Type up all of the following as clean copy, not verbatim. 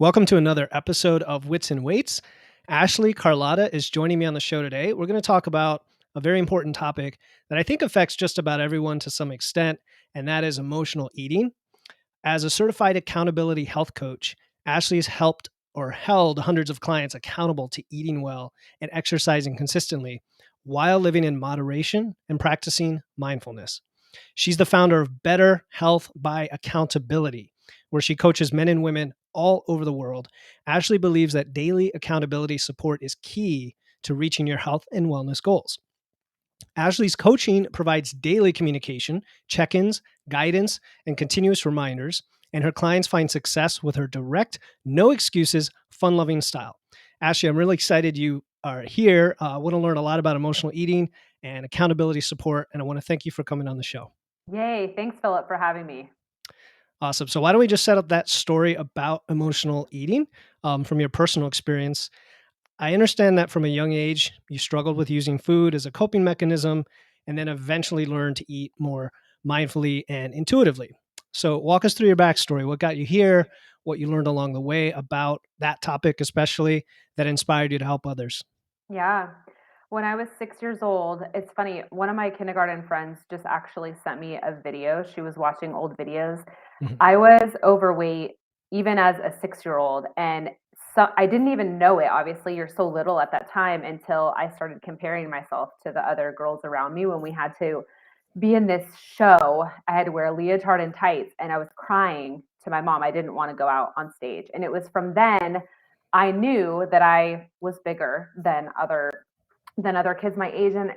Welcome to another episode of Wits and Weights. Ashley Carlotta is joining me on the show today. We're going to talk about a very important topic that I think affects just about everyone to some extent, and that is emotional eating. As a certified accountability health coach, Ashley has helped or held hundreds of clients accountable to eating well and exercising consistently while living in moderation and practicing mindfulness. She's the founder of Better Health by Accountability, where she coaches men and women all over the world. Ashley believes that daily accountability support is key to reaching your health and wellness goals. Ashley's coaching provides daily communication, check ins, guidance, and continuous reminders, and her clients find success with her direct, no excuses, fun loving style. Ashley, I'm really excited you are here. I want to learn a lot about emotional eating and accountability support, and I want to thank you for coming on the show. Yay. Thanks, Philip, for having me. Awesome. So, why don't we just set up that story about emotional eating from your personal experience? I understand that from a young age, you struggled with using food as a coping mechanism and then eventually learned to eat more mindfully and intuitively. So, walk us through your backstory. What got you here? What you learned along the way about that topic, especially that inspired you to help others? Yeah. When I was 6 years old, it's funny, one of my kindergarten friends just actually sent me a video. She was watching old videos. Mhm. I was overweight even as a 6 year old. And so I didn't even know it. Obviously, you're so little at that time until I started comparing myself to the other girls around me when we had to be in this show. I had to wear a leotard and tights, and I was crying to my mom. I didn't want to go out on stage. And it was from then I knew that I was bigger than other kids my age. And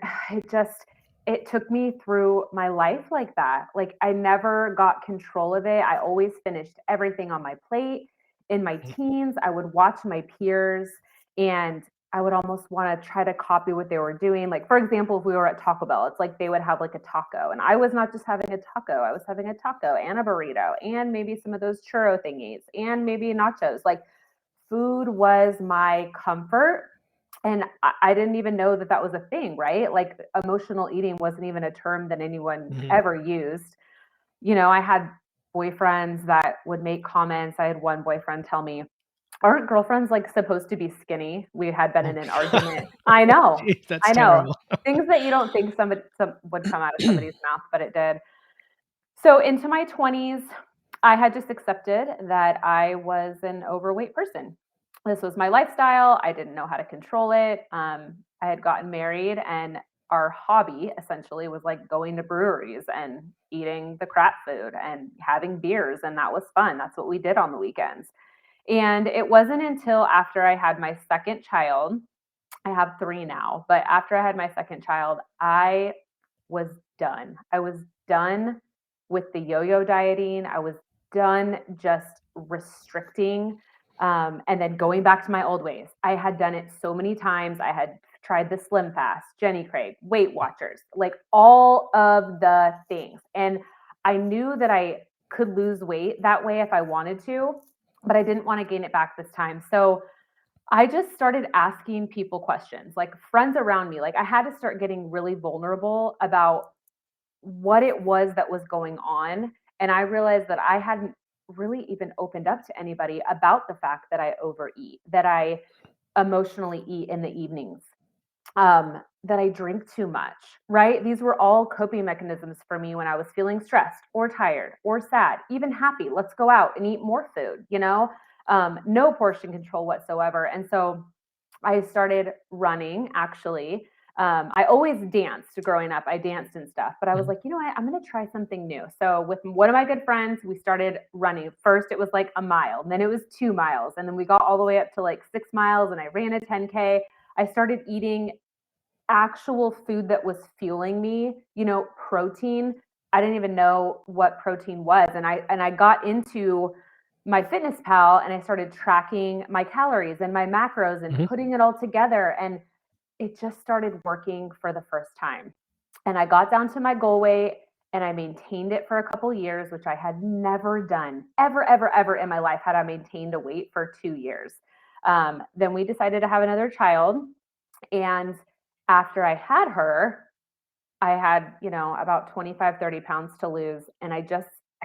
it took me through my life like that. Like I never got control of it. I always finished everything on my plate. In my teens, I would watch my peers and I would almost want to try to copy what they were doing. Like, for example, if we were at Taco Bell, it's like they would have like a taco. And I was not just having a taco, I was having a taco and a burrito and maybe some of those churro thingies and maybe nachos. Like, food was my comfort. And I didn't even know that that was a thing, right? Like, emotional eating wasn't even a term that anyone Mhm. ever used. I had boyfriends that would make comments. I had one boyfriend tell me, aren't girlfriends like supposed to be skinny? We had been Oh, in an argument. I know. geez, that's I know. terrible. Things that you don't think some would come out of somebody's mouth, but it did. So into my 20s, I had just accepted that I was an overweight person. This was my lifestyle. I didn't know how to control it. I had gotten married, and our hobby essentially was like going to breweries and eating the crap food and having beers. And that was fun. That's what we did on the weekends. And it wasn't until after I had my second child, I have three now, but after I had my second child, I was done. I was done with the yo-yo dieting. I was done just restricting, and then going back to my old ways. I had done it so many times. I had tried the Slim Fast, Jenny Craig, Weight Watchers, like all of the things. And I knew that I could lose weight that way if I wanted to, but I didn't want to gain it back this time. So I just started asking people questions, like friends around me. Like I had to start getting really vulnerable about what it was that was going on. And I realized that I hadn't really even opened up to anybody about the fact that I overeat, that I emotionally eat in the evenings, that I drink too much, right? These were all coping mechanisms for me when I was feeling stressed or tired or sad, even happy. Let's go out and eat more food. No portion control whatsoever. And so I started running actually. I always danced growing up. I danced and stuff, but I was Mhm. like, you know what? I'm going to try something new. So with one of my good friends, we started running. First, it was like a mile, and then it was 2 miles, and then we got all the way up to like 6 miles, and I ran a 10K. I started eating actual food that was fueling me, protein. I didn't even know what protein was. And I got into my fitness pal and I started tracking my calories and my macros and Mhm. putting it all together. And it just started working for the first time. And I got down to my goal weight and I maintained it for a couple years, which I had never done ever, ever, ever in my life had I maintained a weight for 2 years. Then we decided to have another child. And after I had her, I had, about 25, 30 pounds to lose. And I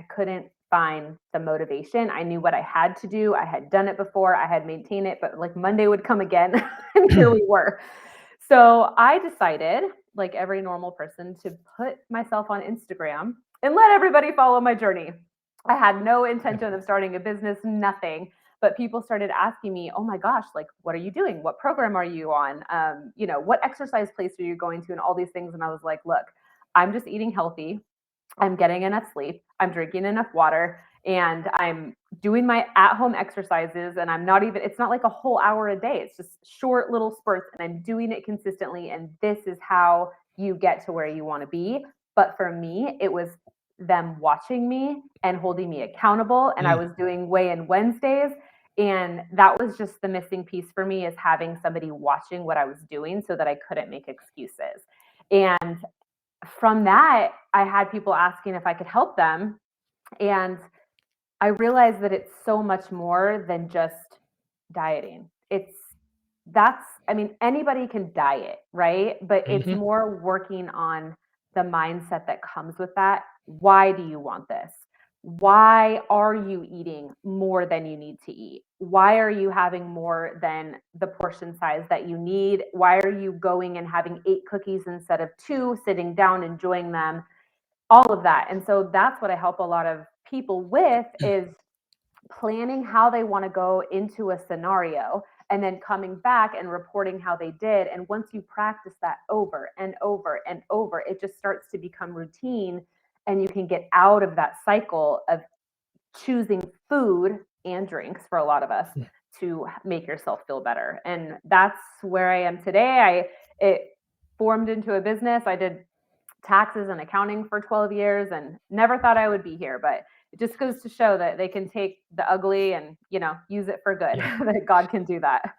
couldn't find the motivation. I knew what I had to do. I had done it before. I had maintained it, but like Monday would come again and here we were. So I decided, like every normal person, to put myself on Instagram and let everybody follow my journey. I had no Yep. intention of starting a business, nothing. But people started asking me, "Oh my gosh, like, what are you doing? What program are you on? What exercise place are you going to?" And all these things. And I was like, "Look, I'm just eating healthy. I'm getting enough sleep, I'm drinking enough water, and I'm doing my at home exercises. And it's not like a whole hour a day. It's just short little spurts, and I'm doing it consistently. And this is how you get to where you want to be." But for me, it was them watching me and holding me accountable. And I Mm, was doing weigh in Wednesdays. And that was just the missing piece for me, is having somebody watching what I was doing so that I couldn't make excuses. And from that, I had people asking if I could help them. And I realized that it's so much more than just dieting. I mean, anybody can diet, right? But it's mhm, more working on the mindset that comes with that. Why do you want this? Why are you eating more than you need to eat? Why are you having more than the portion size that you need? Why are you going and having 8 cookies instead of two, sitting down, enjoying them? All of that. And so that's what I help a lot of people with, is planning how they want to go into a scenario and then coming back and reporting how they did. And once you practice that over and over and over, it just starts to become routine, and you can get out of that cycle of choosing food and drinks for a lot of us mm. to make yourself feel better. And that's where I am today. It formed into a business. I did taxes and accounting for 12 years and never thought I would be here, but it just goes to show that they can take the ugly and, use it for good, Yeah. that God can do that.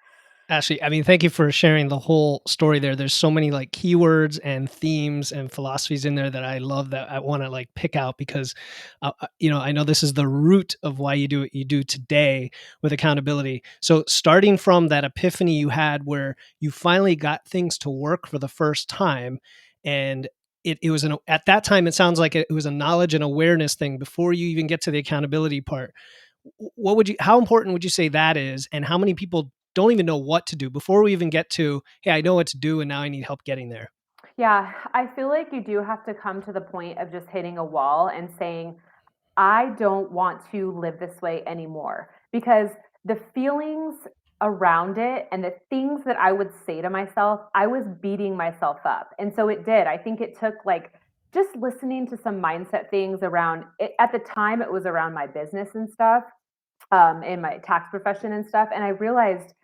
Ashley, I mean, thank you for sharing the whole story there. There's so many like keywords and themes and philosophies in there that I love, that I want to like pick out because, I know this is the root of why you do what you do today with accountability. So, starting from that epiphany you had where you finally got things to work for the first time, and it was at that time, it sounds like it was a knowledge and awareness thing before you even get to the accountability part. How important would you say that is, and how many people don't even know what to do before we even get to, hey, I know what to do and now I need help getting there? Yeah, I feel like you do have to come to the point of just hitting a wall and saying, I don't want to live this way anymore, because the feelings around it and the things that I would say to myself, I was beating myself up. And so it did. I think it took like just listening to some mindset things around it. At the time, it was around my business and stuff, in my tax profession and stuff. And I realized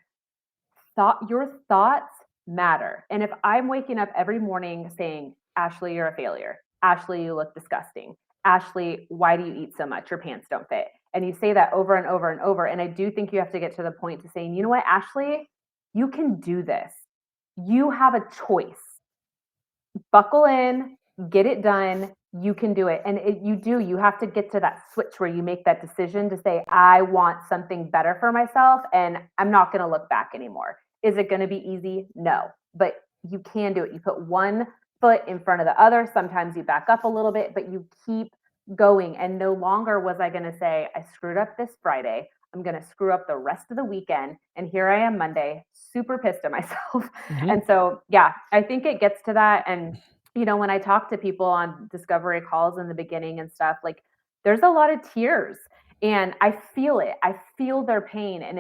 your thoughts matter. And if I'm waking up every morning saying, "Ashley, you're a failure. Ashley, you look disgusting. Ashley, why do you eat so much? Your pants don't fit." And you say that over and over and over. And I do think you have to get to the point to saying, "You know what, Ashley, you can do this. You have a choice. Buckle in, get it done. You can do it." And you have to get to that switch where you make that decision to say, I want something better for myself, and I'm not going to look back anymore. Is it going to be easy? No, but you can do it. You put one foot in front of the other. Sometimes you back up a little bit, but you keep going. And no longer was I going to say, I screwed up this Friday, I'm going to screw up the rest of the weekend. And here I am Monday, super pissed at myself. Hmm. And so, yeah, I think it gets to that. And, when I talk to people on discovery calls in the beginning and stuff, like there's a lot of tears, and I feel it. I feel their pain, and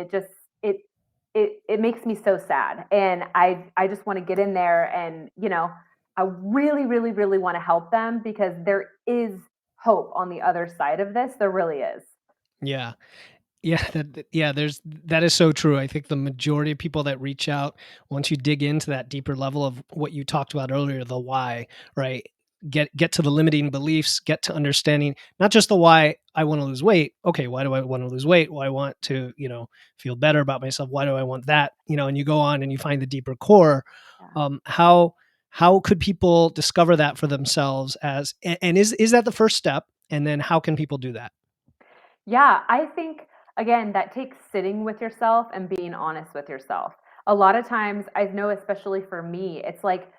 it makes me so sad. And I just want to get in there and, I really, really, really want to help them, because there is hope on the other side of this. There really is. Yeah. Yeah, yeah, that is so true. I think the majority of people that reach out, once you dig into that deeper level of what you talked about earlier, the why, right? Get to the limiting beliefs, get to understanding not just the why I want to lose weight. Okay, why do I want to lose weight? Why I want to, feel better about myself? Why do I want that? And you go on and you find the deeper core. Yeah. How could people discover that for themselves, and is that the first step? And then how can people do that? Yeah, I think again that takes sitting with yourself and being honest with yourself. A lot of times I know, especially for me, it's like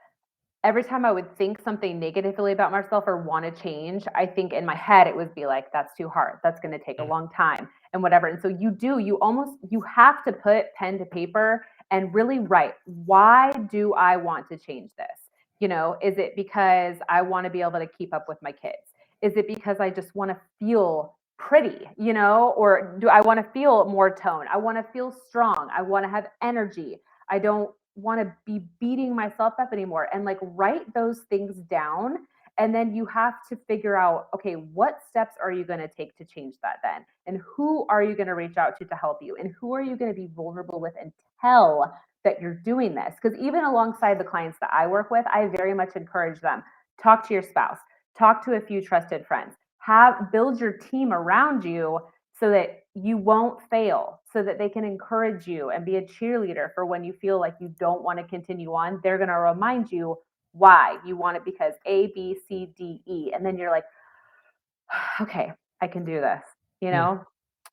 every time I would think something negatively about myself or want to change, I think in my head it would be like, that's too hard. That's going to take a Mm, long time and whatever. And so you have to put pen to paper and really write, why do I want to change this? Is it because I want to be able to keep up with my kids? Is it because I just want to feel pretty, or do I want to feel more tone? I want to feel strong. I want to have energy. I don't want to be beating myself up anymore. And like write those things down. And then you have to figure out, okay, what steps are you going to take to change that then? And who are you going to reach out to help you? And who are you going to be vulnerable with and tell that you're doing this? Because even alongside the clients that I work with, I very much encourage them, talk to your spouse, talk to a few trusted friends, build your team around you so that you won't fail, so that they can encourage you and be a cheerleader for when you feel like you don't want to continue on. They're going to remind you why you want it because A, B, C, D, E. And then you're like, okay, I can do this. You mm. know,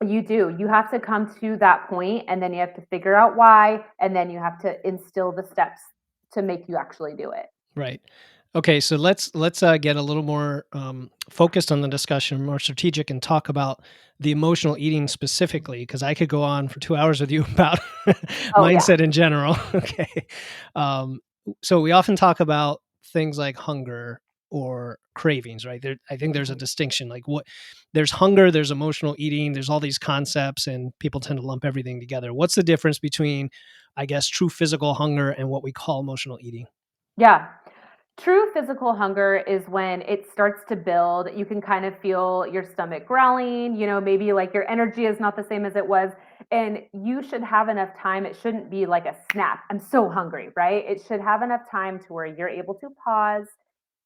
you do. You have to come to that point and then you have to figure out why. And then you have to instill the steps to make you actually do it. Right. Okay, so let's get a little more focused on the discussion, more strategic, and talk about the emotional eating specifically, because I could go on for 2 hours with you about Oh, yeah. mindset in general. Okay, um, so we often talk about things like hunger or cravings, right? There, I think there's a Mhm. distinction. Like what, there's hunger, there's emotional eating, there's all these concepts, and people tend to lump everything together. What's the difference between, I guess, true physical hunger and what we call emotional eating? Yeah. True physical hunger is when it starts to build. You can kind of feel your stomach growling, maybe like your energy is not the same as it was. And you should have enough time. It shouldn't be like a snap. I'm so hungry, right? It should have enough time to where you're able to pause,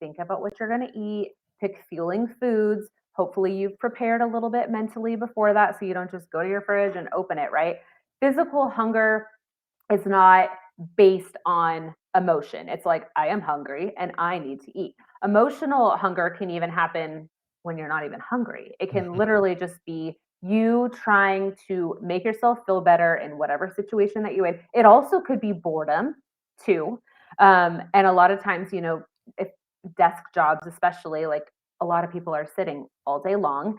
think about what you're going to eat, pick fueling foods. Hopefully, you've prepared a little bit mentally before that so you don't just go to your fridge and open it, right? Physical hunger is not based on emotion. It's like, I am hungry and I need to eat. Emotional hunger can even happen when you're not even hungry. It can Mhm, literally just be you trying to make yourself feel better in whatever situation that you're in. It also could be boredom too. And a lot of times, if desk jobs, especially, like a lot of people are sitting all day long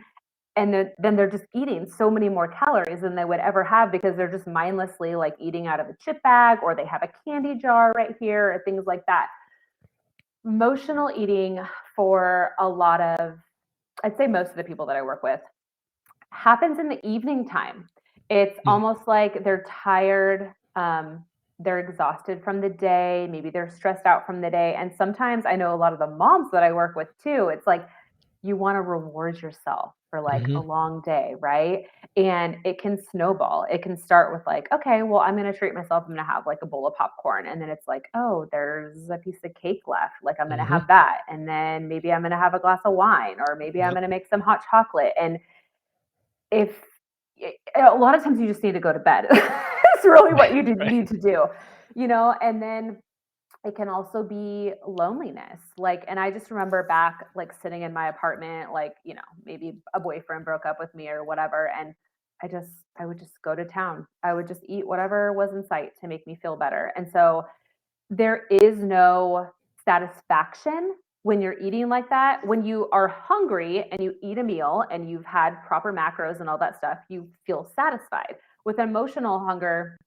and then they're just eating so many more calories than they would ever have because they're just mindlessly like eating out of a chip bag or they have a candy jar right here or things like that. Emotional eating for a lot of, I'd say most of the people that I work with, happens in the evening time. It's mm, almost like they're tired, they're exhausted from the day, maybe they're stressed out from the day. And sometimes I know a lot of the moms that I work with too, it's like you want to reward yourself for like a mhm, long day, right? And it can snowball. It can start with like, okay, well, I'm going to treat myself. I'm going to have like a bowl of popcorn. And then it's like, oh, there's a piece of cake left. Like, I'm going to mhm, have that. And then maybe I'm going to have a glass of wine, or maybe I'm yep, going to make some hot chocolate. And if a lot of times you just need to go to bed. It's really what right, you right, need to do, and then it can also be loneliness. Like, and I just remember back, like sitting in my apartment, like, maybe a boyfriend broke up with me or whatever. And I would just go to town. I would just eat whatever was in sight to make me feel better. And so there is no satisfaction when you're eating like that. When you are hungry and you eat a meal and you've had proper macros and all that stuff, you feel satisfied. With emotional hunger,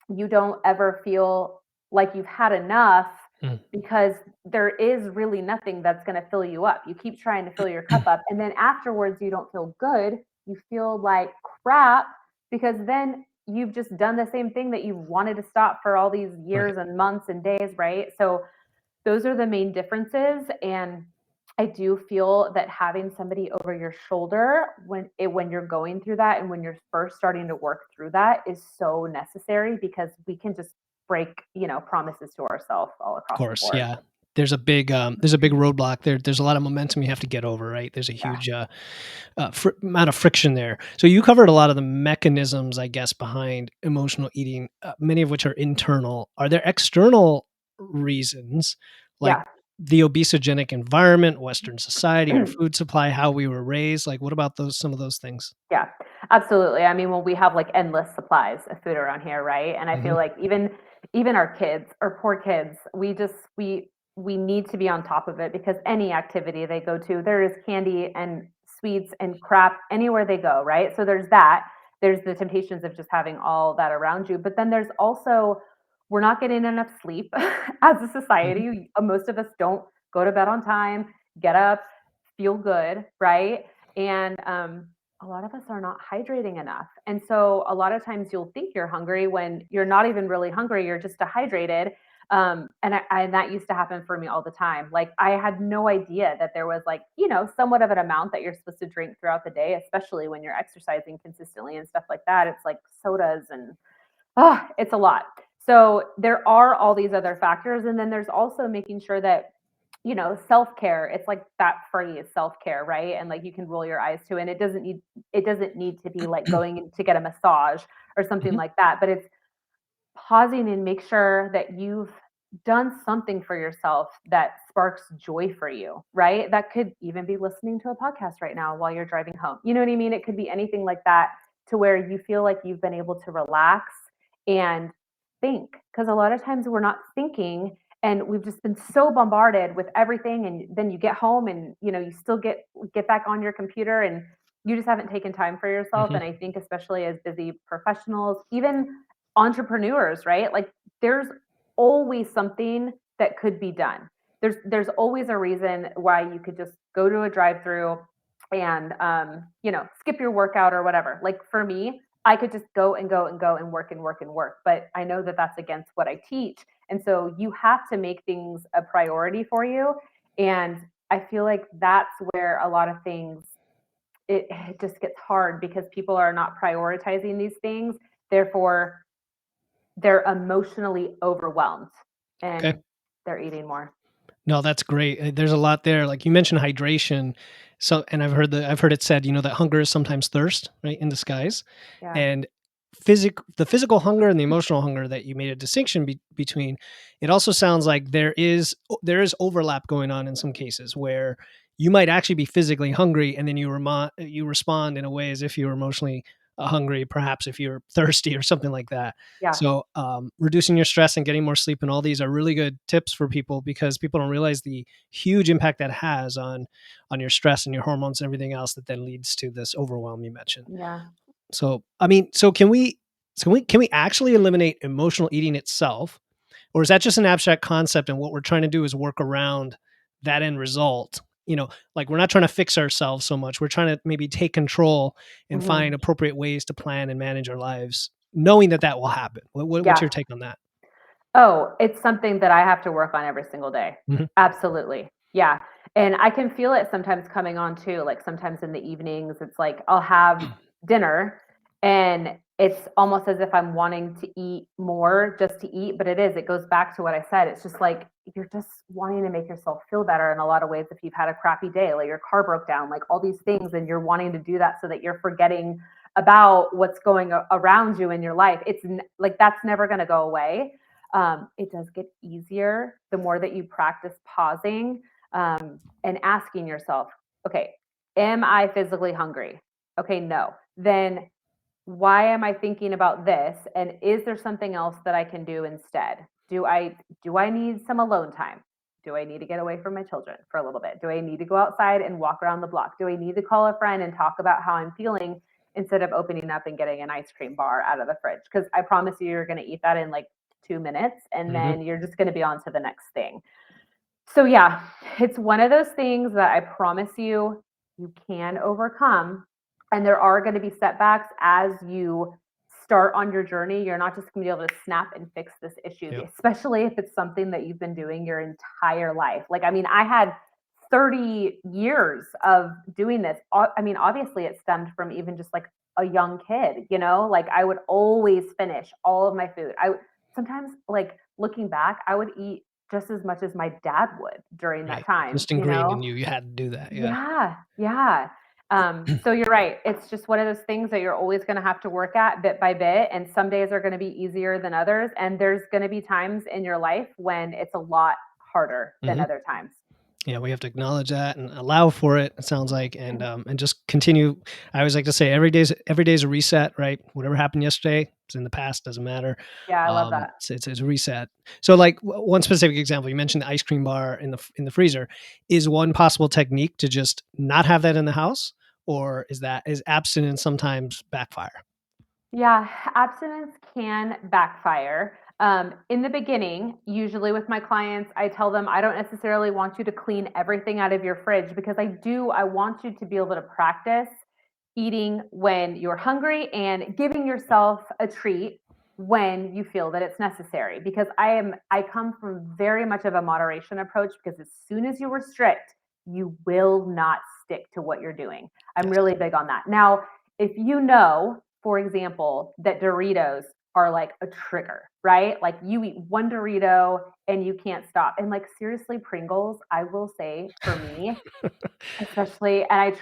you don't ever feel like you've had enough mm. because there is really nothing that's going to fill you up. You keep trying to fill your cup up, and then afterwards, you don't feel good. You feel like crap because then you've just done the same thing that you wanted to stop for all these Right. years and months and days, right? So those are the main differences. And I do feel that having somebody over your shoulder when you're going through that and when you're first starting to work through that is so necessary because we can just break, promises to ourselves all Of across the course, board. yeah. There's a big roadblock there. There's a lot of momentum you have to get over, right? There's a Yeah. huge amount of friction there. So you covered a lot of the mechanisms, I guess, behind emotional eating, many of which are internal. Are there external reasons, like Yeah. the obesogenic environment, Western society, our food supply, how we were raised? Like, what about those? Some of those things? Yeah, absolutely. I mean, when we have like endless supplies of food around here, right? And I Hmm. feel like even our kids, our poor kids, we we need to be on top of it because any activity they go to, there is candy and sweets and crap anywhere they go, right? So there's that. There's the temptations of just having all that around you. But then there's also, we're not getting enough sleep as a Mhm. society. Most of us don't go to bed on time, get up, feel good, right? And a lot of us are not hydrating enough. And so a lot of times you'll think you're hungry when you're not even really hungry, you're just dehydrated. And that used to happen for me all the time. Like I had no idea that there was like, somewhat of an amount that you're supposed to drink throughout the day, especially when you're exercising consistently and stuff like that. It's like sodas and it's a lot. So there are all these other factors. And then there's also making sure that, self-care, it's like that phrase self-care, right? And like you can roll your eyes to it. And it doesn't need to be like going in to get a massage or something Mhm. like that, but it's pausing and make sure that you've done something for yourself that sparks joy for you, right? That could even be listening to a podcast right now while you're driving home. You know what I mean? It could be anything like that to where you feel like you've been able to relax and think. Because a lot of times we're not thinking and we've just been so bombarded with everything and then you get home and you still get back on your computer and you just haven't taken time for yourself. Mhm. And I think especially as busy professionals, even entrepreneurs, right? Like there's always something that could be done. There's always a reason why you could just go to a drive-through and skip your workout or whatever. Like for me, I could just go and go and go and work and work and work, but I know that that's against what I teach. And so you have to make things a priority for you. And I feel like that's where a lot of things it just gets hard because people are not prioritizing these things. Therefore, they're emotionally overwhelmed Okay. and they're eating more. No, that's great. There's a lot there. Like you mentioned hydration. So, and I've heard it said, that hunger is sometimes thirst, right, in disguise. Yeah. And the physical hunger and the emotional hunger that you made a distinction between, it also sounds like there is overlap going on in some cases where you might actually be physically hungry and then you respond in a way as if you were emotionally hungry, perhaps if you're thirsty or something like that. Yeah. So, reducing your stress and getting more sleep and all these are really good tips for people because people don't realize the huge impact that has on your stress and your hormones and everything else that then leads to this overwhelm you mentioned. Yeah. So, I mean, can we actually eliminate emotional eating itself, or is that just an abstract concept? And what we're trying to do is work around that end result. Like we're not trying to fix ourselves so much. We're trying to maybe take control and Mhm. find appropriate ways to plan and manage our lives, knowing that that will happen. What's Yeah. your take on that? Oh, it's something that I have to work on every single day. Mhm. Absolutely. Yeah. And I can feel it sometimes coming on too. Like sometimes in the evenings, it's like I'll have dinner and it's almost as if I'm wanting to eat more just to eat. But it goes back to what I said. It's just like you're just wanting to make yourself feel better in a lot of ways if you've had a crappy day, like your car broke down, like all these things. And you're wanting to do that so that you're forgetting about what's going around you in your life. Like that's never going to go away. It does get easier the more that you practice pausing and asking yourself, okay, am I physically hungry? Okay, no. Then why am I thinking about this? And is there something else that I can do instead? Do I need some alone time? Do I need to get away from my children for a little bit? Do I need to go outside and walk around the block? Do I need to call a friend and talk about how I'm feeling instead of opening up and getting an ice cream bar out of the fridge? Because I promise you, you're going to eat that in like 2 minutes and Mhm. then you're just going to be on to the next thing. So, yeah, it's one of those things that I promise you, you can overcome. And there are going to be setbacks as you start on your journey. You're not just going to be able to snap and fix this issue, Yep. especially if it's something that you've been doing your entire life. Like, I mean, I had 30 years of doing this. I mean, obviously, it stemmed from even just like a young kid, like I would always finish all of my food. I sometimes, like, looking back, I would eat just as much as my dad would during that Right. time, Just ingrained in you. You had to do that. Yeah. Yeah, yeah. So you're right. It's just one of those things that you're always going to have to work at bit by bit. And some days are going to be easier than others. And there's going to be times in your life when it's a lot harder than Mhm. other times. Yeah, we have to acknowledge that and allow for it. It sounds like, and just continue. I always like to say, every day's a reset, right? Whatever happened yesterday, it's in the past, doesn't matter. Yeah, I love that. It's a reset. So, like one specific example, you mentioned the ice cream bar in the freezer. Is one possible technique to just not have that in the house, or is abstinence sometimes backfire? Yeah, abstinence can backfire. In the beginning, usually with my clients, I tell them I don't necessarily want you to clean everything out of your fridge because I want you to be able to practice eating when you're hungry and giving yourself a treat when you feel that it's necessary. Because I come from very much of a moderation approach because as soon as you restrict, you will not stick to what you're doing. I'm Yes. really big on that. Now, if you know, for example, that Doritos are like a trigger, right? Like you eat one Dorito and you can't stop. And like seriously, Pringles, I will say for me, especially, and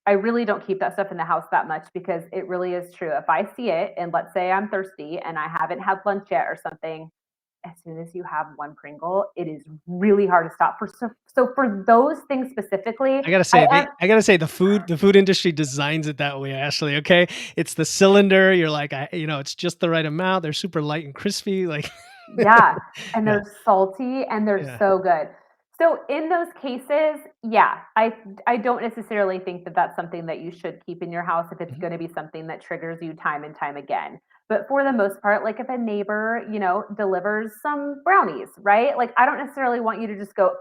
I really don't keep that stuff in the house that much because it really is true. If I see it and let's say I'm thirsty and I haven't had lunch yet or something, as soon as you have one Pringle, it is really hard to stop. So for those things specifically, I am. I gotta say the food industry designs it that way, Ashley. Okay, it's the cylinder. You're like, it's just the right amount. They're super light and crispy. Like, Yeah, and yeah, they're salty and they're yeah, so good. So in those cases, yeah, I don't necessarily think that that's something that you should keep in your house if it's mhm, going to be something that triggers you time and time again. But for the most part, like if a neighbor, delivers some brownies, right? Like I don't necessarily want you to just go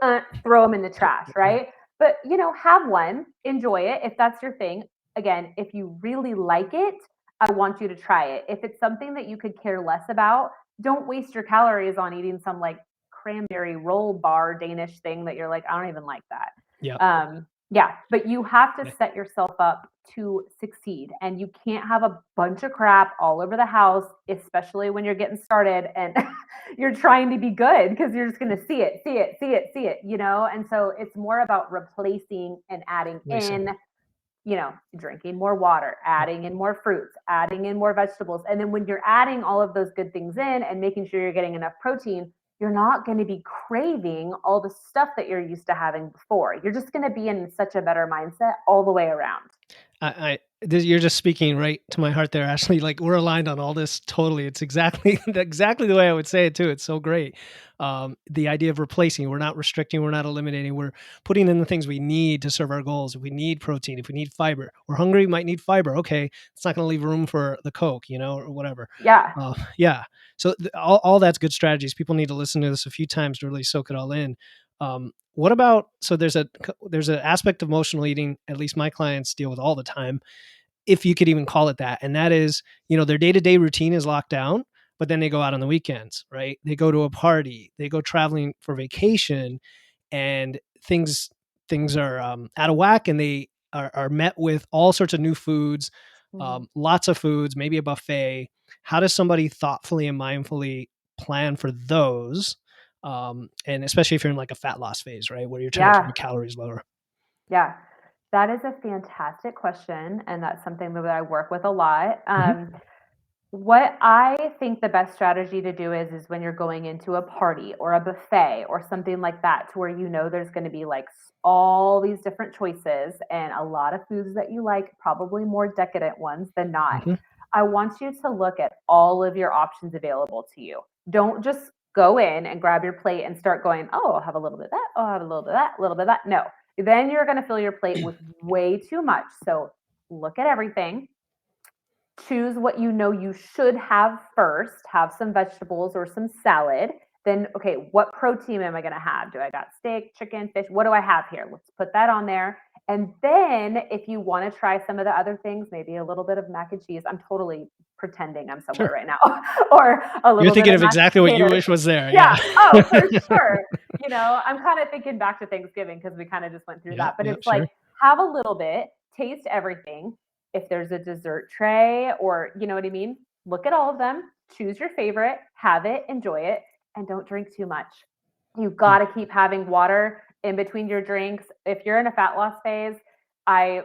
throw them in the trash, right, right? But have one, enjoy it if that's your thing. Again, if you really like it, I want you to try it. If it's something that you could care less about, don't waste your calories on eating some like cranberry roll bar Danish thing that you're like, I don't even like that. yeah, Yeah, but you have to yeah. set yourself up to succeed and you can't have a bunch of crap all over the house, especially when you're getting started and you're trying to be good because you're just going to see it, see it, see it, see it. And so it's more about replacing and adding Listen, in drinking more water, yeah. adding in more fruits, adding in more vegetables. And then when you're adding all of those good things in and making sure you're getting enough protein, you're not going to be craving all the stuff that you're used to having before. You're just going to be in such a better mindset all the way around. You're just speaking right to my heart there, Ashley. Like we're aligned on all this totally. It's exactly exactly the way I would say it too. It's so great. The idea of replacing, we're not restricting, we're not eliminating, we're putting in the things we need to serve our goals. If we need protein, if we need fiber, we're hungry, we might need fiber. Okay, it's not going to leave room for the Coke, or whatever. Yeah. Yeah. So all that's good strategies. People need to listen to this a few times to really soak it all in. What about, so there's an aspect of emotional eating, at least my clients deal with all the time, if you could even call it that. And that is, their day-to-day routine is locked down, but then they go out on the weekends, right? They go to a party, they go traveling for vacation, and things are out of whack, and they are met with all sorts of new foods, Mhm. lots of foods, maybe a buffet. How does somebody thoughtfully and mindfully plan for those? And especially if you're in like a fat loss phase, right, where you're trying to keep Yeah. your calories lower. Yeah. That is a fantastic question. And that's something that I work with a lot. Hmm. What I think the best strategy to do is when you're going into a party or a buffet or something like that to where there's going to be like all these different choices and a lot of foods that you like, probably more decadent ones than not. Hmm. I want you to look at all of your options available to you. Don't just go in and grab your plate and start going, "Oh, I'll have a little bit of that. Oh, I'll have a little bit of that, a little bit of that." No. Then you're going to fill your plate with way too much. So, look at everything, choose what you know you should have first, have some vegetables or some salad. Then, okay, what protein am I going to have? Do I got steak, chicken, fish? What do I have here? Let's put that on there. And then, if you want to try some of the other things, maybe a little bit of mac and cheese. I'm totally pretending I'm somewhere Sure. right now, or a You're little bit thinking of of mashed exactly what you potatoes. wish was there. Yeah. Yeah. Oh, for sure. I'm kind of thinking back to Thanksgiving because we kind of just went through Yeah. that. But Yeah. it's like, Sure. have a little bit, taste everything. If there's a dessert tray or you know what I mean, look at all of them, choose your favorite, have it, enjoy it, and don't drink too much. You've got Mm, to keep having water in between your drinks. If you're in a fat loss phase, I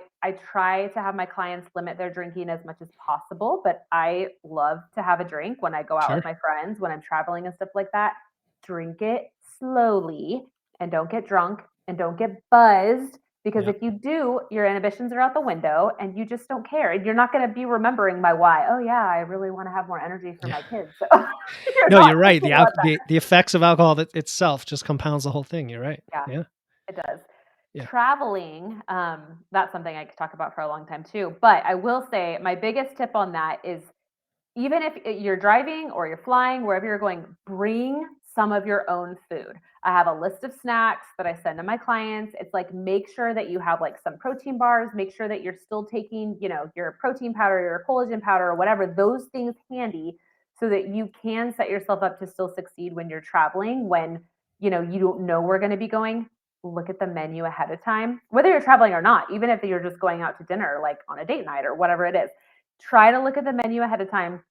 try to have my clients limit their drinking as much as possible, but I love to have a drink when I go out with sure. my friends, when I'm traveling and stuff like that. Drink it slowly and don't get drunk. and don't get buzzed because Yep. if you do, your inhibitions are out the window and you just don't care. And you're not going to be remembering my why. Oh, yeah, I really want to have more energy for Yeah. my kids. So you're No, not you're right. thinking about that. The effects of alcohol itself just compounds the whole thing. You're right. Yeah, Yeah. it does. Yeah. Traveling, that's something I could talk about for a long time too. But I will say my biggest tip on that is even if you're driving or you're flying, wherever you're going, bring some of your own food. I have a list of snacks that I send to my clients. It's like make sure that you have like some protein bars, make sure that you're still taking, your protein powder, your collagen powder, or whatever, those things handy so that you can set yourself up to still succeed when you're traveling, when you don't know where going to be going. Look at the menu ahead of time, whether you're traveling or not, even if you're just going out to dinner, like on a date night or whatever it is. Try to look at the menu ahead of time.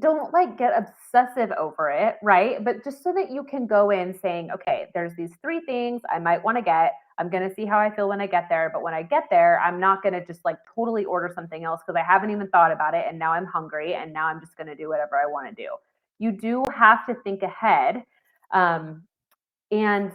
Don't like get obsessive over it, right? But just so that you can go in saying, okay, there's these three things I might want to get. I'm going to see how I feel when I get there. But when I get there, I'm not going to just like totally order something else because I haven't even thought about it. And now I'm hungry and now I'm just going to do whatever I want to do. You do have to think ahead. Um, and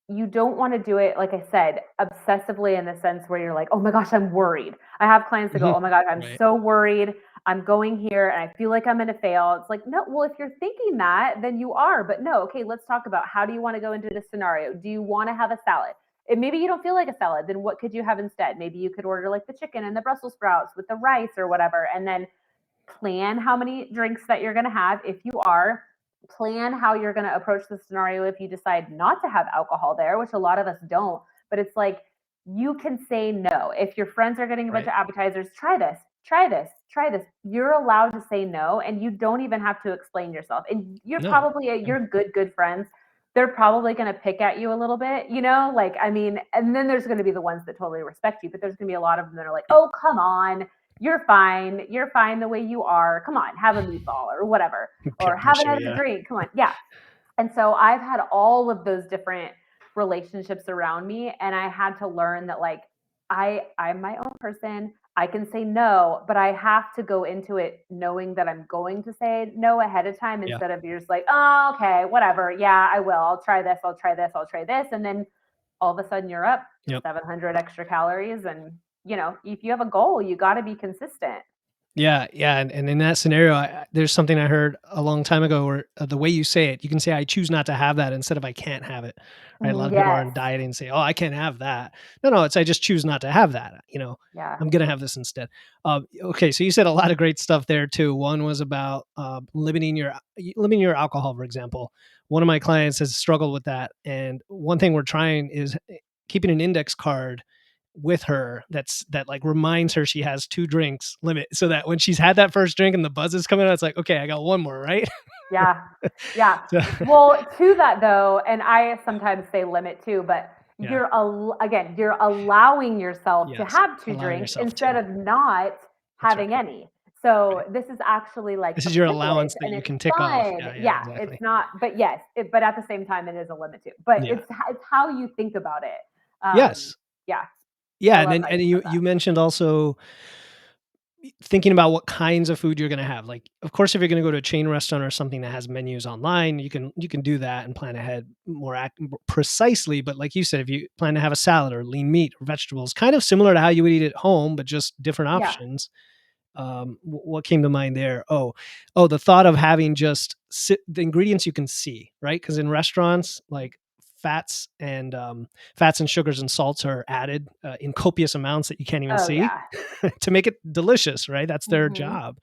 you don't want to do it, like I said, obsessively in the sense where you're like, oh my gosh, I'm worried. I have clients that go, Mhm. oh my gosh, I'm Right. so worried. I'm going here and I feel like I'm going to fail. It's like, no, well, if you're thinking that, then you are. But no, okay, let's talk about how do you want to go into this scenario? Do you want to have a salad? And maybe you don't feel like a salad, then what could you have instead? Maybe you could order like the chicken and the Brussels sprouts with the rice or whatever. And then plan how many drinks that you're going to have if you are, plan how you're going to approach the scenario if you decide not to have alcohol there, which a lot of us don't. But it's like you can say no. If your friends are getting a bunch Right. of appetizers, try this, try this, try this. You're allowed to say no, and you don't even have to explain yourself. And you're No. probably No. you're good friends. They're probably going to pick at you a little bit, like, I mean, and then there's going to be the ones that totally respect you, but there's going to be a lot of them that are like, oh, come on, you're fine. You're fine the way you are. Come on, have a meatball or whatever, Peer or have pressure. another Yeah. drink. Come on. Yeah. And so I've had all of those different relationships around me. And I had to learn that like I'm my own person. I can say no, but I have to go into it knowing that I'm going to say no ahead of time Yeah. instead of you're just like, oh, okay, whatever. Yeah, I will. I'll try this. I'll try this. I'll try this. And then all of a sudden you're up to Yep. 700 extra calories. And, if you have a goal, you got to be consistent. Yeah, yeah, and in that scenario, there's something I heard a long time ago where the way you say it, you can say, "I choose not to have that," instead of "I can't have it." Right? A lot of people are Yes. on dieting and say, "Oh, I can't have that." No, no, it's I just choose not to have that. Yeah. I'm gonna have this instead. Okay, so you said a lot of great stuff there too. One was about limiting your alcohol, for example. One of my clients has struggled with that, and one thing we're trying is keeping an index card with her that like reminds her she has 2 drinks limit so that when she's had that first drink and the buzz is coming out, it's like, okay, I got one more, right? Yeah. Yeah. So Well, to that though, and I sometimes say limit too, but yeah, you're allowing yourself to yes, have two allowing drinks yourself instead to. of not That's having right. any. So Right. this is actually like This a is your privilege allowance that and you it's can tick off. fun. Yeah, yeah, Yeah, it's exactly. not, but yes, but at the same time, it is a limit too. But Yeah. it's how you think about it. Yes. Yeah, I Yeah, and love then how and you said you that. mentioned also thinking about what kinds of food you're going to have. Like, of course, if you're going to go to a chain restaurant or something that has menus online, you can do that and plan ahead more precisely. But like you said, if you plan to have a salad or lean meat or vegetables, kind of similar to how you would eat at home, but just different Yeah. options. What came to mind there? Oh, the thought of having just the ingredients you can see, right? Because in restaurants, like fats and sugars and salts are added in copious amounts that you can't even Oh see yeah. to make it delicious, right? That's their Hmm. job.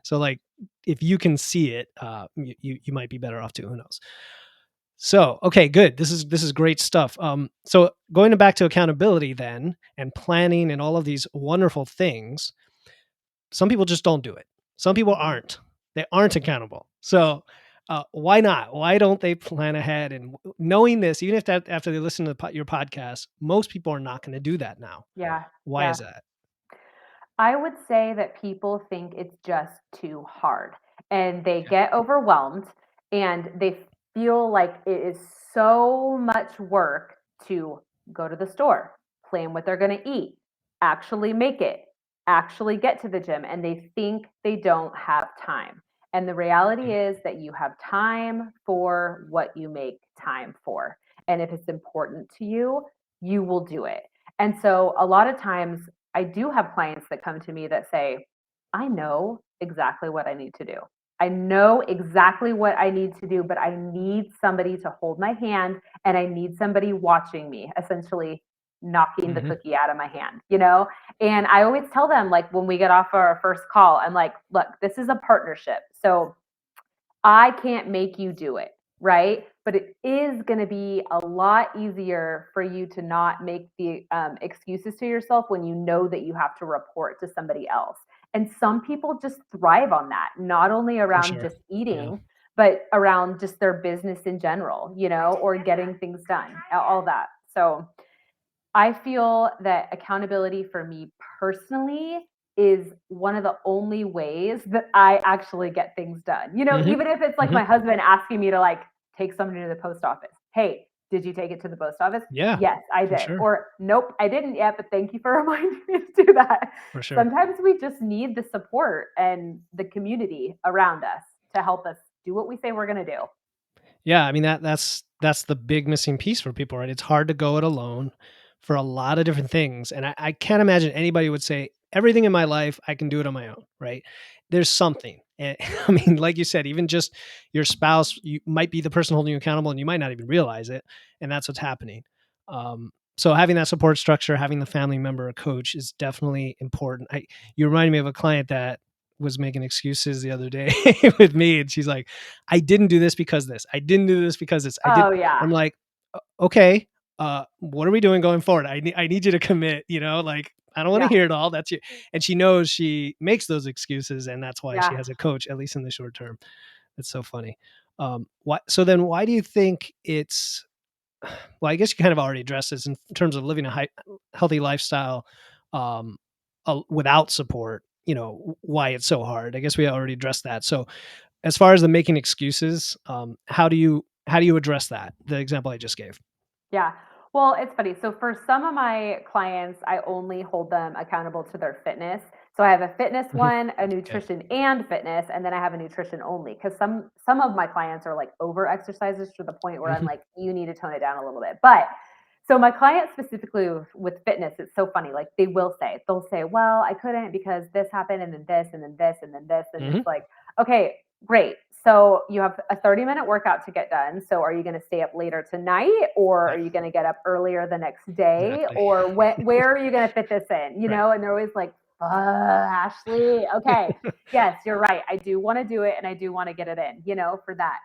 So, like, if you can see it, you might be better off too. Who knows? So, okay, good. This is great stuff. So going back to accountability then and planning and all of these wonderful things, some people just don't do it. Some people Hmm. aren't. They aren't accountable. So why not? Why don't they plan ahead? And knowing this, even if after they listen to your podcast, most people are not going to do that now. Yeah. Why is Yeah. that? I would say that people think it's just too hard and they Yeah. get overwhelmed and they feel like it is so much work to go to the store, plan what they're going to eat, actually make it, actually get to the gym, and they think they don't have time. And the reality Mm. is that you have time for what you make time for. And if it's important to you, you will do it. And so a lot of times I do have clients that come to me that say, I know exactly what I need to do. I know exactly what I need to do, but I need somebody to hold my hand and I need somebody watching me, essentially knocking the Mhm. cookie out of my hand, you know? And I always tell them, like, when we get off our first call, I'm like, look, this is a partnership. So I can't make you do it, right? But it is going to be a lot easier for you to not make the excuses to yourself when you know that you have to report to somebody else. And some people just thrive on that, not only For around sure. just Yeah. eating, but around just their business in general, or getting things done, all that. So I feel that accountability for me personally is one of the only ways that I actually get things done. Mhm. Even if it's like Mhm. my husband asking me to like take something to the post office. Hey, did you take it to the post office? Yeah, Yes, I for did. sure. Or nope, I didn't yet, but thank you for reminding me to do that. For sure. Sometimes we just need the support and the community around us to help us do what we say we're going to do. Yeah, I mean that's the big missing piece for people, right? It's hard to go it alone for a lot of different things, and I can't imagine anybody would say everything in my life I can do it on my own, right? There's something, and I mean, like you said, even just your spouse, you might be the person holding you accountable, and you might not even realize it, and that's what's happening. So having that support structure, having the family member or coach is definitely important. You reminded me of a client that was making excuses the other day with me, and she's like, I didn't do this because this. I didn't do this because this. I did. Oh yeah. I'm like, Okay, what are we doing going forward? I need you to commit. Like I don't want to Yeah. hear it all. That's you." And she knows she makes those excuses, and that's why she Yeah. has a coach, at least in the short term. It's so funny. Why? So then, why do you think it's? Well, I guess you kind of already addressed this in terms of living a healthy lifestyle um, without support. Why it's so hard. I guess we already addressed that. So as far as the making excuses, how do you address that? The example I just gave. Yeah. Well, it's funny. So for some of my clients, I only hold them accountable to their fitness. So I have a fitness Mhm. one, a Okay. nutrition and fitness, and then I have a nutrition only because some of my clients are like over exercises to the point where I'm Mhm. like, you need to tone it down a little bit. But so my clients specifically with fitness, it's so funny. Like they'll say, well, I couldn't because this happened and then this and then this and then this. And Mhm. it's like, okay, great. So you have a 30-minute workout to get done. So are you going to stay up later tonight or are Yep. you going to get up earlier the next day Exactly. or where are you going to fit this in? Right. And they're always like, Ashley, okay. Yes, you're right. I do want to do it and I do want to get it in, for that.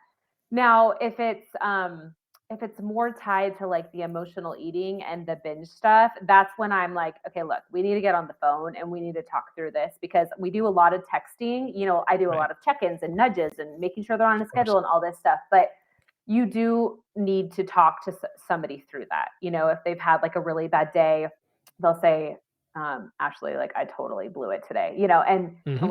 Now, if it's more tied to like the emotional eating and the binge stuff, that's when I'm like, okay, look, we need to get on the phone and we need to talk through this because we do a lot of texting. I do a Right. lot of check-ins and nudges and making sure they're on Of a course. schedule and all this stuff. But you do need to talk to somebody through that. If they've had like a really bad day, they'll say, Ashley, like I totally blew it today, and Mhm.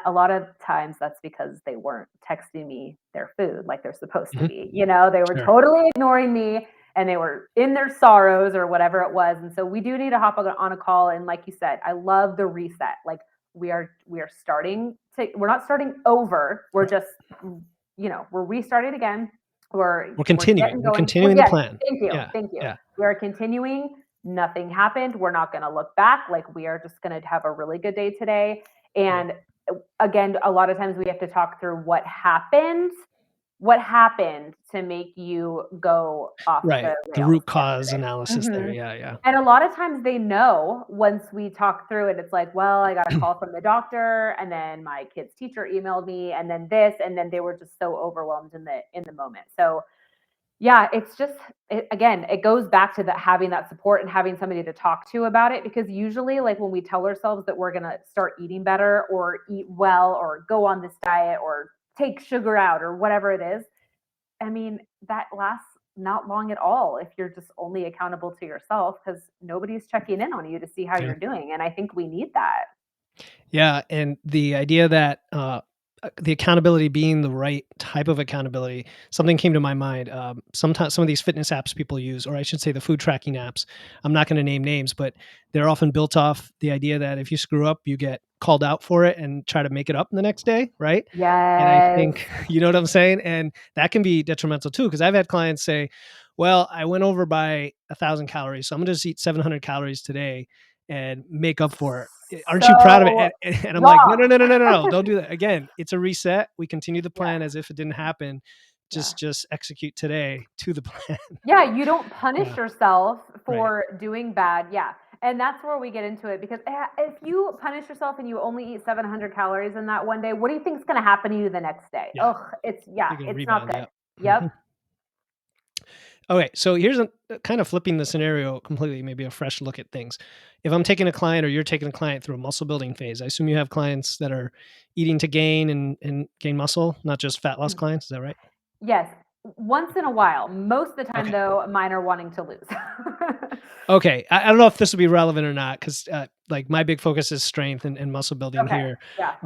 a lot of times that's because they weren't texting me their food like they're supposed to Mhm. be. They were Sure. totally ignoring me and they were in their sorrows or whatever it was. And so we do need to hop on a call. And like you said, I love the reset. Like we are we're not starting over. We're Right. just, we're restarting again. We're We're we're continuing. getting We're going. Well, continuing the yes, plan. thank you. Yeah. Thank you. Yeah. We are continuing. Nothing happened. We're not going to look back. Like we are just going to have a really good day today. Right. And again, a lot of times we have to talk through what happened to make you go off the Right. The rails root cause yesterday. analysis there. Mhm. Yeah. Yeah. And a lot of times they know once we talk through it, it's like, well, I got a call from the doctor, and then my kid's teacher emailed me, and then this, and then they were just so overwhelmed in the moment. So yeah, it's just again, it goes back to that having that support and having somebody to talk to about it because usually like when we tell ourselves that we're going to start eating better or eat well or go on this diet or take sugar out or whatever it is, I mean, that lasts not long at all if you're just only accountable to yourself because nobody's checking in on you to see how Yeah. you're doing. And I think we need that. Yeah, and the idea that the accountability being the right type of accountability, something came to my mind. Sometimes some of these fitness apps people use, or I should say, the food tracking apps. I'm not going to name names, but they're often built off the idea that if you screw up, you get called out for it and try to make it up the next day, right? And I Yes. think you know what I'm saying, and that can be detrimental too. Because I've had clients say, Well, I went over by 1,000 calories, so I'm gonna just eat 700 calories today and make up for it. Aren't you proud of it? So And I'm like, no, no, wrong. no, no, no, no, no, don't do that again. It's a reset. We continue the Yeah, plan as if it didn't happen. yeah. Just execute today to the plan. Yeah, you don't punish Yeah, yourself right. for doing bad. Yeah. And that's where we get into it because if you punish yourself and you only eat 700 calories in that one day, what do you think is going to happen to you the next day? Yeah, Ugh, yeah, you're gonna it's not rebound. good. Yeah. Yep. Okay, so here's a kind of flipping the scenario completely, maybe a fresh look at things. If I'm taking a client or you're taking a client through a muscle building phase, I assume you have clients that are eating to gain and gain muscle, not just fat loss clients. Is that right? Yes. Once in a while. Most of the time, Okay. though, mine are wanting to lose. Okay. I don't know if this will be relevant or not because like my big focus is strength and muscle building Okay. here. Yeah.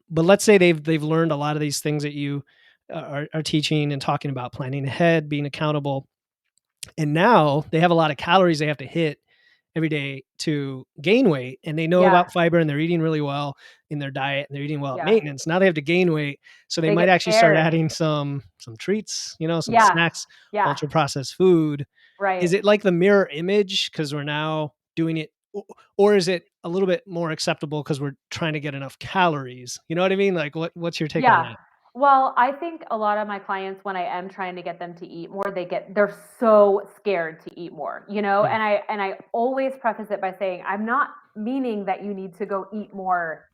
But let's say they've learned a lot of these things that you are teaching and talking about, planning ahead, being accountable. And now they have a lot of calories they have to hit every day to gain weight, and they know Yeah. about fiber and they're eating really well in their diet and they're eating well at Yeah. maintenance. Now they have to gain weight, so they They might get actually start scared. adding some treats, some Yeah. snacks, Yeah. ultra processed food. Is Right. it like the mirror image because we're now doing it, or is it a little bit more acceptable because we're trying to get enough calories? You know what I mean? Like what's your take on Yeah. that? Well, I think a lot of my clients, when I am trying to get them to eat more, they're so scared to eat more, Mm, and I always preface it by saying, I'm not meaning that you need to go eat more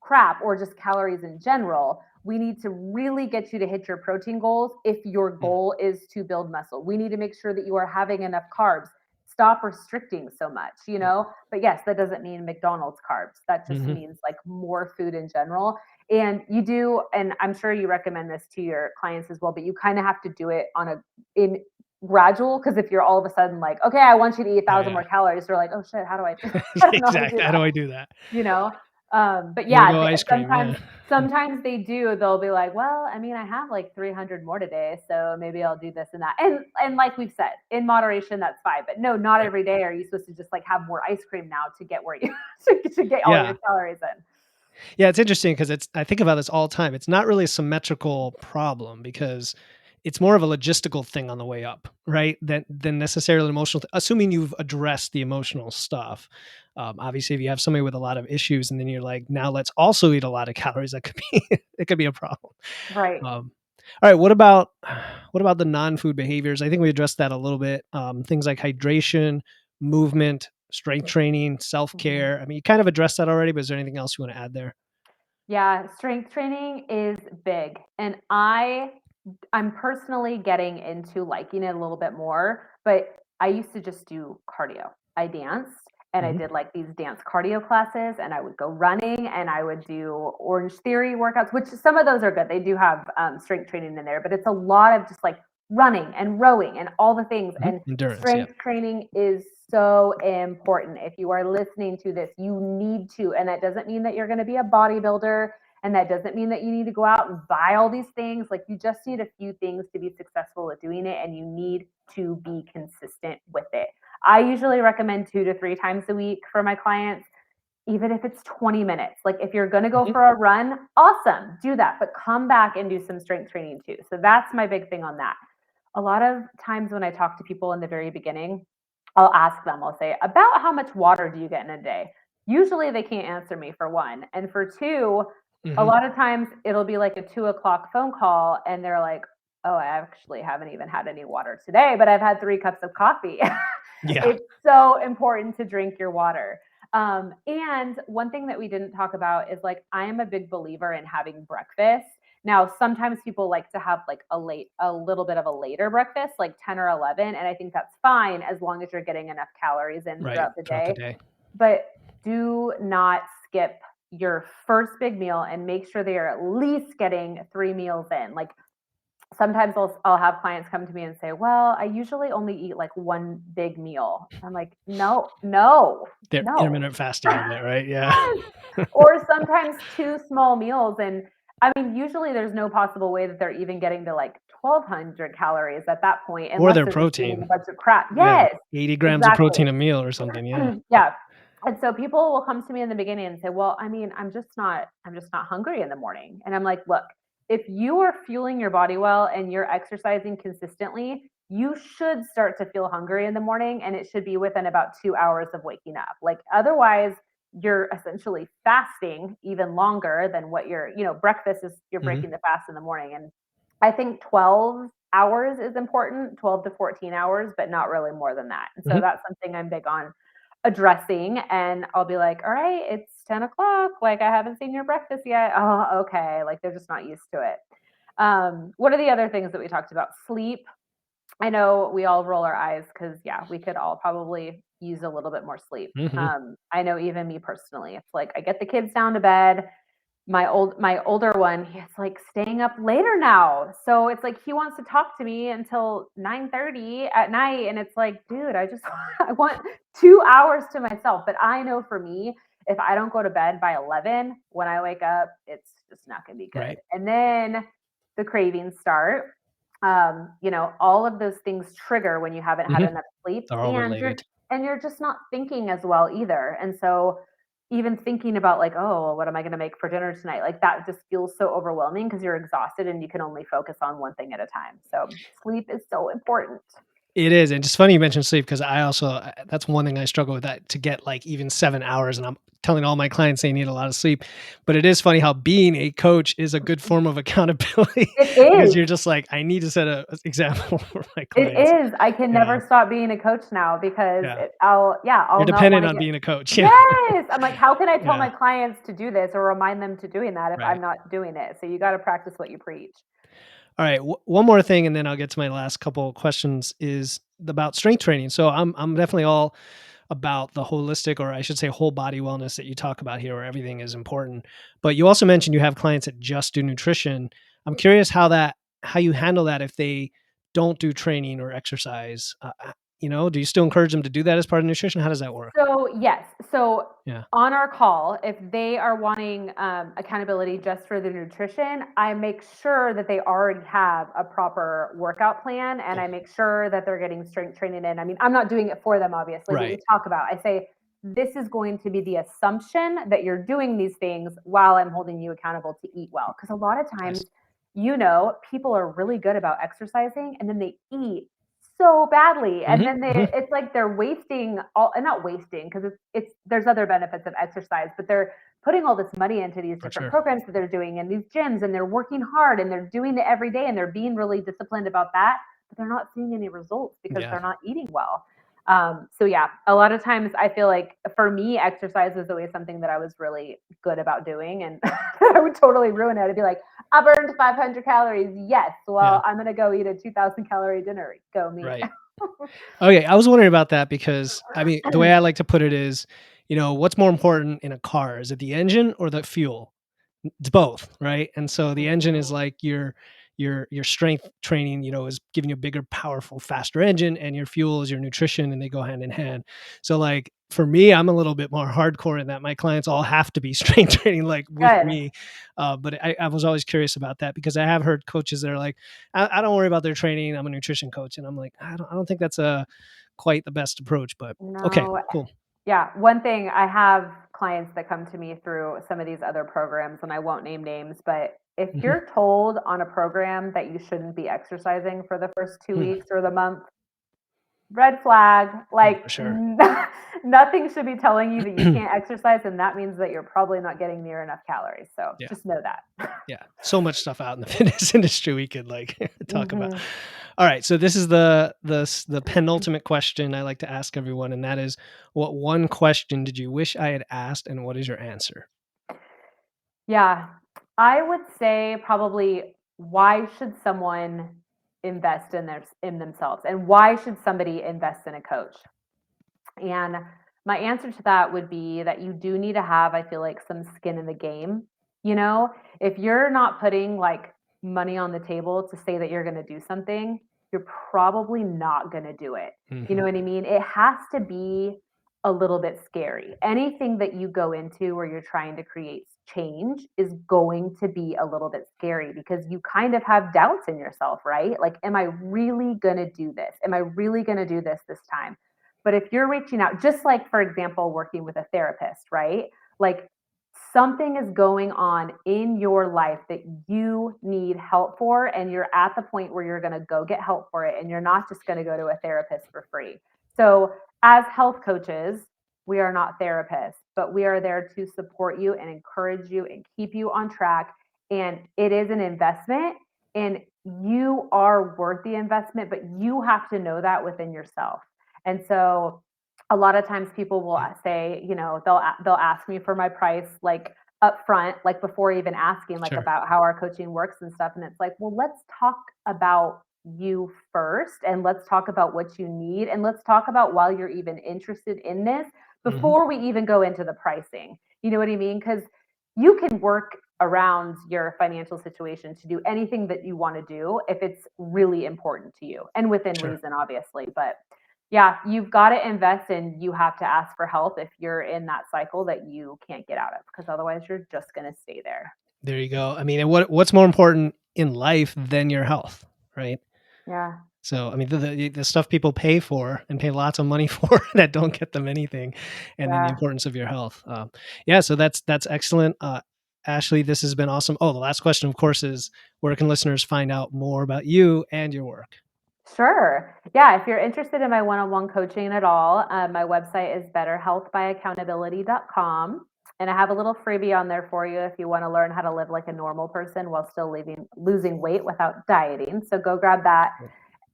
crap or just calories in general. We need to really get you to hit your protein goals if your mm, goal is to build muscle. We need to make sure that you are having enough carbs. Stop restricting so much, yeah. But yes, that doesn't mean McDonald's carbs. That just Mhm. means like more food in general. And you do, and I'm sure you recommend this to your clients as well, but you kind of have to do it in gradual because if you're all of a sudden like, okay, I want you to eat a Oh thousand yeah. more calories, they're like, oh shit, how do I I don't know how to do Exactly. How do that, I do that? you know? But I'm gonna yeah, go ice cream. sometimes Yeah. they do. They'll be like, "Well, I mean, I have like 300 more today, so maybe I'll do this and that." And like we've said, in moderation, that's fine. But no, not Right. every day are you supposed to just like have more ice cream now to get where you to get all your Yeah. calories in. Yeah, it's interesting because I think about this all the time. It's not really a symmetrical problem because it's more of a logistical thing on the way up, right? Than necessarily an emotional. Assuming you've addressed the emotional stuff. Obviously, if you have somebody with a lot of issues, and then you're like, now let's also eat a lot of calories, that could be it could be a problem. Right. Um, all right, what about the non-food behaviors? I think we addressed that a little bit. Things like hydration, movement, strength training, Mhm. self-care. I mean, you kind of addressed that already, but is there anything else you want to add there? Yeah, strength training is big, and I'm personally getting into liking it a little bit more, but I used to just do cardio. I danced and I Mhm. did like these dance cardio classes and I would go running and I would do Orange Theory workouts, which some of those are good. They do have strength training in there, but it's a lot of just like running and rowing and all the things. Mhm. And Endurance, yeah. strength training is so important. If you are listening to this, you need to. And that doesn't mean that you're going to be a bodybuilder, and that doesn't mean that you need to go out and buy all these things. Like, you just need a few things to be successful at doing it, and you need to be consistent with it. I usually recommend 2 to 3 times a week for my clients, even if it's 20 minutes. Like, if you're going to go Mhm. for a run, awesome, do that, but come back and do some strength training too. So that's my big thing on that. A lot of times when I talk to people in the very beginning, I'll ask them, I'll say, about how much water do you get in a day? Usually they can't answer me for one. And for two, a Mhm. lot of times it'll be like a 2 o'clock phone call and they're like, oh, I actually haven't even had any water today, but I've had 3 cups of coffee. Yeah. It's so important to drink your water. And one thing that we didn't talk about is like, I am a big believer in having breakfast. Now, sometimes people like to have like a little bit of a later breakfast, like 10 or 11. And I think that's fine as long as you're getting enough calories in Right. throughout the Throughout the day. day. But do not skip your first big meal and make sure they are at least getting 3 meals in. Like, sometimes I'll have clients come to me and say, "Well, I usually only eat like one big meal." I'm like, "No, no, They're no." intermittent fasting a bit, right? Yeah. Yes. Or sometimes 2 small meals, and I mean, usually there's no possible way that they're even getting to like 1,200 calories at that point Or unless their they're just eating a protein. bunch of crap. Yeah. Yes, 80 grams of exactly. protein a meal or something. Yeah. Yeah. And so people will come to me in the beginning and say, "Well, I mean, I'm just not hungry in the morning." And I'm like, "Look, if you are fueling your body well and you're exercising consistently, you should start to feel hungry in the morning, and it should be within about 2 hours of waking up. Like otherwise, you're essentially fasting even longer than what breakfast is, you're Mhm. breaking the fast in the morning. And I think 12 hours is important, 12 to 14 hours, but not really more than that. And so Mhm. that's something I'm big on addressing. And I'll be like, all right, it's 10 o'clock. Like, I haven't seen your breakfast yet. Oh, okay. Like, they're just not used to it. What are the other things that we talked about? Sleep. I know we all roll our eyes because, yeah, we could all probably use a little bit more sleep. Mhm. I know even me personally, it's like I get the kids down to bed. My older one, he's like staying up later now. So it's like he wants to talk to me until 9:30 at night. And it's like, dude, I just I want 2 hours to myself. But I know for me, if I don't go to bed by 11, when I wake up, it's just not gonna be good. Right. And then the cravings start. All of those things trigger when you haven't had Mhm. enough sleep, They're all and related. you're just not thinking as well either. And so even thinking about like, oh, well, what am I going to make for dinner tonight? Like that just feels so overwhelming because you're exhausted and you can only focus on one thing at a time. So sleep is so important. It is, and it's funny you mentioned sleep because I also that's one thing I struggle with, that to get, like, even 7 hours, and I'm telling all my clients they need a lot of sleep, but it is funny how being a coach is a good form of accountability It because is. you're just like, "I need to set a example for my It clients." is. I can Yeah, never stop being a coach now because yeah. I'll You're not want dependent to on get. being a coach, yeah, Yes. I'm like, how can I tell yeah, my clients to do this or remind them to doing that if I'm right. not doing it? So you got to practice what you preach. Alright, one more thing, and then I'll get to my last couple of questions is about strength training. So I'm definitely all about the holistic, or I should say whole body wellness that you talk about here, where everything is important. But you also mentioned you have clients that just do nutrition. I'm curious how you handle that if they don't do training or exercise. Do you still encourage them to do that as part of nutrition? How does that work? So, yes. So, Yeah. on our call, if they are wanting accountability just for the nutrition, I make sure that they already have a proper workout plan and Cool. I make sure that they're getting strength training in. I mean, I'm not doing it for them, obviously, but we Right. talk about, I say, this is going to be the assumption that you're doing these things while I'm holding you accountable to eat well. Because a lot of times, Nice. people are really good about exercising and then they eat so badly, and Mhm, then mhm. it's like they're wasting all, and not wasting because it's there's other benefits of exercise, but they're putting all this money into these For different sure. programs that they're doing in these gyms, and they're working hard and they're doing it every day and they're being really disciplined about that, but they're not seeing any results because Yeah. they're not eating well. So yeah, a lot of times I feel like for me, exercise was always something that I was really good about doing, and I would totally ruin it. I'd be like, I burned 500 calories. Yes. Yeah. Well, I'm going to go eat a 2,000 calorie dinner. Go me. Right. Okay, I was wondering about that because, I mean, the way I like to put it is, what's more important in a car? Is it the engine or the fuel? It's both, right? And so the engine is Mhm. like your strength training, is giving you a bigger, powerful, faster engine, and your fuel is your nutrition, and they go hand in hand. So like for me, I'm a little bit more hardcore in that my clients all have to be strength training like with Good. me. But I was always curious about that because I have heard coaches that are like, I don't worry about their training. I'm a nutrition coach, and I'm like, I don't think that's a quite the best approach. But okay, No. cool. Yeah. One thing, I have clients that come to me through some of these other programs, and I won't name names, but if Hmm. you're told on a program that you shouldn't be exercising for the first 2 weeks or the month, red flag. Yeah, Like for sure. nothing should be telling you that you can't exercise, and that means that you're probably not getting near enough calories. So Yeah. just know that. Yeah, so much stuff out in the fitness industry we could like talk about. Mhm. All right, so this is the penultimate question I like to ask everyone, and that is, what one question did you wish I had asked, and what is your answer? Yeah. I would say probably, why should someone invest in themselves, and why should somebody invest in a coach? And my answer to that would be that you do need to have, I feel like, some skin in the game. You know, if you're not putting like money on the table to say that you're going to do something, you're probably not going to do it. You Mhm. know what I mean? It has to be a little bit scary. Anything that you go into where you're trying to create change is going to be a little bit scary because you kind of have doubts in yourself, right? Like, am I really going to do this? Am I really going to do this time? But if you're reaching out, just like, for example, working with a therapist, right? Like, something is going on in your life that you need help for, and you're at the point where you're going to go get help for it, and you're not just going to go to a therapist for free. So, as health coaches, we are not therapists, but we are there to support you and encourage you and keep you on track. And it is an investment, and you are worth the investment, but you have to know that within yourself. And so, a lot of times people will say, they'll ask me for my price like up front, like before even asking like Sure. about how our coaching works and stuff. And it's like, well, let's talk about you first, and let's talk about what you need, and let's talk about why you're even interested in this Hmm. before we even go into the pricing. You know what I mean? Because you can work around your financial situation to do anything that you want to do if it's really important to you and within Sure. reason, obviously. But yeah, you've got to invest, and you have to ask for help if you're in that cycle that you can't get out of, because otherwise you're just going to stay there. There you go. I mean, and what's more important in life than your health, right? Yeah. So, I mean, the stuff people pay for and pay lots of money for that don't get them anything, and then the Yeah. importance of your health. Yeah, so that's excellent. Ashley, this has been awesome. Oh, the last question, of course, is where can listeners find out more about you and your work? Sure. Yeah. If you're interested in my one on one coaching at all, my website is betterhealthbyaccountability.com. And I have a little freebie on there for you if you want to learn how to live like a normal person while still losing weight without dieting. So go grab that.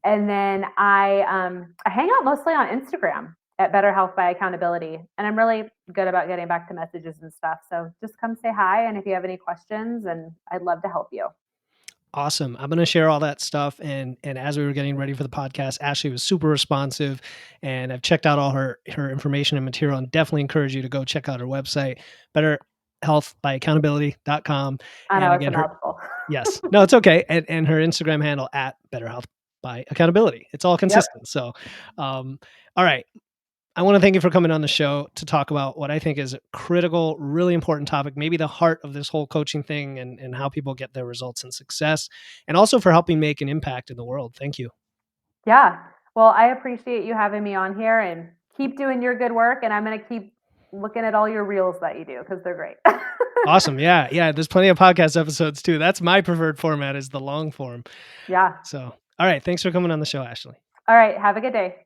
And then I hang out mostly on Instagram at Better Health by Accountability, and I'm really good about getting back to messages and stuff. So just come say hi, and if you have any questions, and I'd love to help you. Awesome. I'm going to share all that stuff. And as we were getting ready for the podcast, Ashley was super responsive, and I've checked out all her information and material, and definitely encourage you to go check out her website, betterhealthbyaccountability.com. I And know it's a again, her mouthful. yes, no, it's okay. And her Instagram handle at betterhealth by accountability. It's all Yep. consistent. So, all right. I want to thank you for coming on the show to talk about what I think is a critical, really important topic, maybe the heart of this whole coaching thing, and how people get their results and success, and also for helping make an impact in the world. Thank you. Yeah. Well, I appreciate you having me on here, and keep doing your good work. And I'm going to keep looking at all your reels that you do because they're great. Awesome. Yeah. Yeah. There's plenty of podcast episodes too. That's my preferred format is the long form. Yeah. So, all right. Thanks for coming on the show, Ashley. All right. Have a good day.